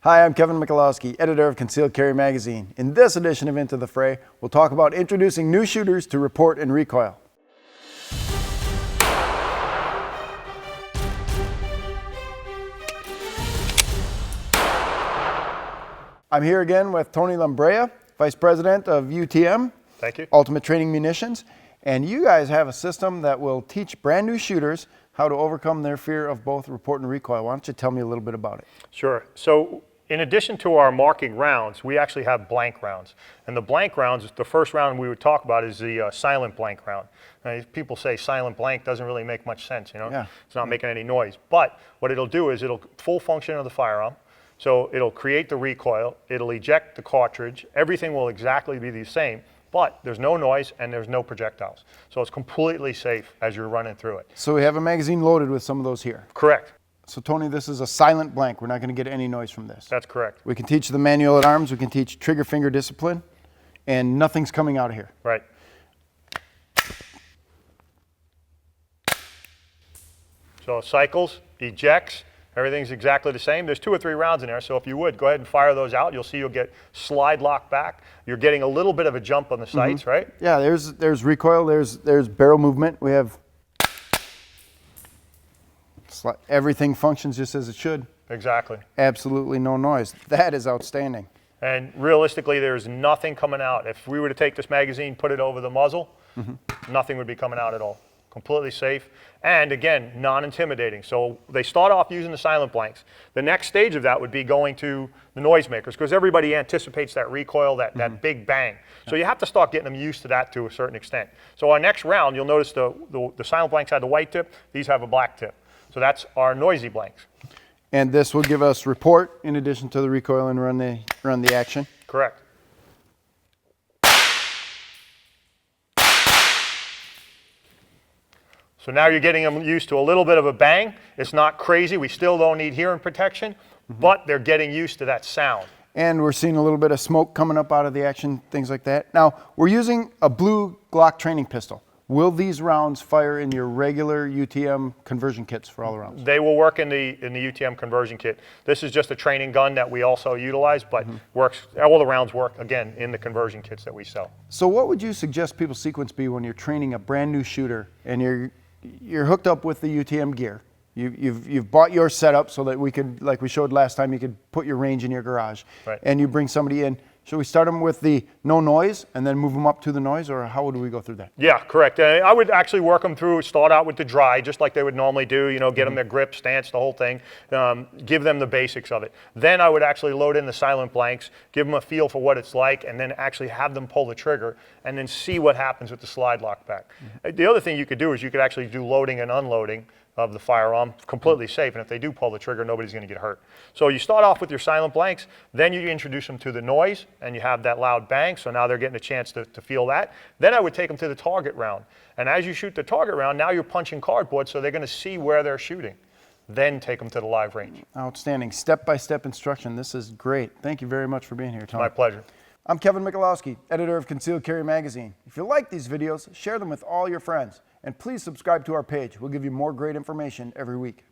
Hi, I'm Kevin Michalowski, editor of Concealed Carry Magazine. In this edition of Into the Fray, we'll talk about introducing new shooters to report and recoil. I'm here again with Tony Lambrea, Vice President of UTM. Thank you. Ultimate Training Munitions. And you guys have a system that will teach brand new shooters how to overcome their fear of both report and recoil. Why don't you tell me a little bit about it? Sure. So in addition to our marking rounds, we actually have blank rounds. And the blank rounds, the first round we would talk about is the silent blank round. Now, people say silent blank doesn't really make much sense, you know? Yeah. It's not making any noise. But what it'll do is it'll full function of the firearm. So it'll create the recoil, it'll eject the cartridge, everything will exactly be the same, but there's no noise and there's no projectiles. So it's completely safe as you're running through it. So we have a magazine loaded with some of those here. Correct. So Tony, this is a silent blank. We're not going to get any noise from this. That's correct. We can teach the manual at arms, we can teach trigger finger discipline, and nothing's coming out of here. Right. So it cycles, ejects, everything's exactly the same. There's 2 or 3 rounds in there, so if you would, go ahead and fire those out. You'll see you'll get slide lock back. You're getting a little bit of a jump on the sights, right? Yeah, there's recoil, there's barrel movement. We have everything functions just as it should. Exactly. Absolutely no noise. That is outstanding. And realistically, there's nothing coming out. If we were to take this magazine, put it over the muzzle, nothing would be coming out at all. Completely safe. And again, non-intimidating. So they start off using the silent blanks. The next stage of that would be going to the noisemakers, because everybody anticipates that recoil, that big bang. So you have to start getting them used to that to a certain extent. So our next round, you'll notice the silent blanks had the white tip, these have a black tip. So that's our noisy blanks. And this will give us report in addition to the recoil and run the action. Correct. So now you're getting them used to a little bit of a bang. It's not crazy. We still don't need hearing protection, but they're getting used to that sound. And we're seeing a little bit of smoke coming up out of the action, things like that. Now, we're using a blue Glock training pistol. Will these rounds fire in your regular UTM conversion kits for all the rounds? They will work in the UTM conversion kit. This is just a training gun that we also utilize, but works. All the rounds work, again, in the conversion kits that we sell. So what would you suggest people's sequence be when you're training a brand new shooter and you're hooked up with the UTM gear? You've bought your setup so that we could, like we showed last time, you could put your range in your garage. Right. And you bring somebody in. Should we start them with the no noise and then move them up to the noise, or how would we go through that? Yeah, correct. I would actually work them through, start out with the dry, just like they would normally do, you know, get them their grip, stance, the whole thing, give them the basics of it. Then I would actually load in the silent blanks, give them a feel for what it's like, and then actually have them pull the trigger, and then see what happens with the slide lock back. The other thing you could do is you could actually do loading and unloading of the firearm, completely safe, and if they do pull the trigger, nobody's going to get hurt. So you start off with your silent blanks, then you introduce them to the noise, and you have that loud bang, so now they're getting a chance to feel that. Then I would take them to the target round, and as you shoot the target round, now you're punching cardboard, so they're going to see where they're shooting. Then take them to the live range. Outstanding. Step-by-step instruction. This is great. Thank you very much for being here, Tom. My pleasure. I'm Kevin Michalowski, editor of Concealed Carry Magazine. If you like these videos, share them with all your friends. And please subscribe to our page. We'll give you more great information every week.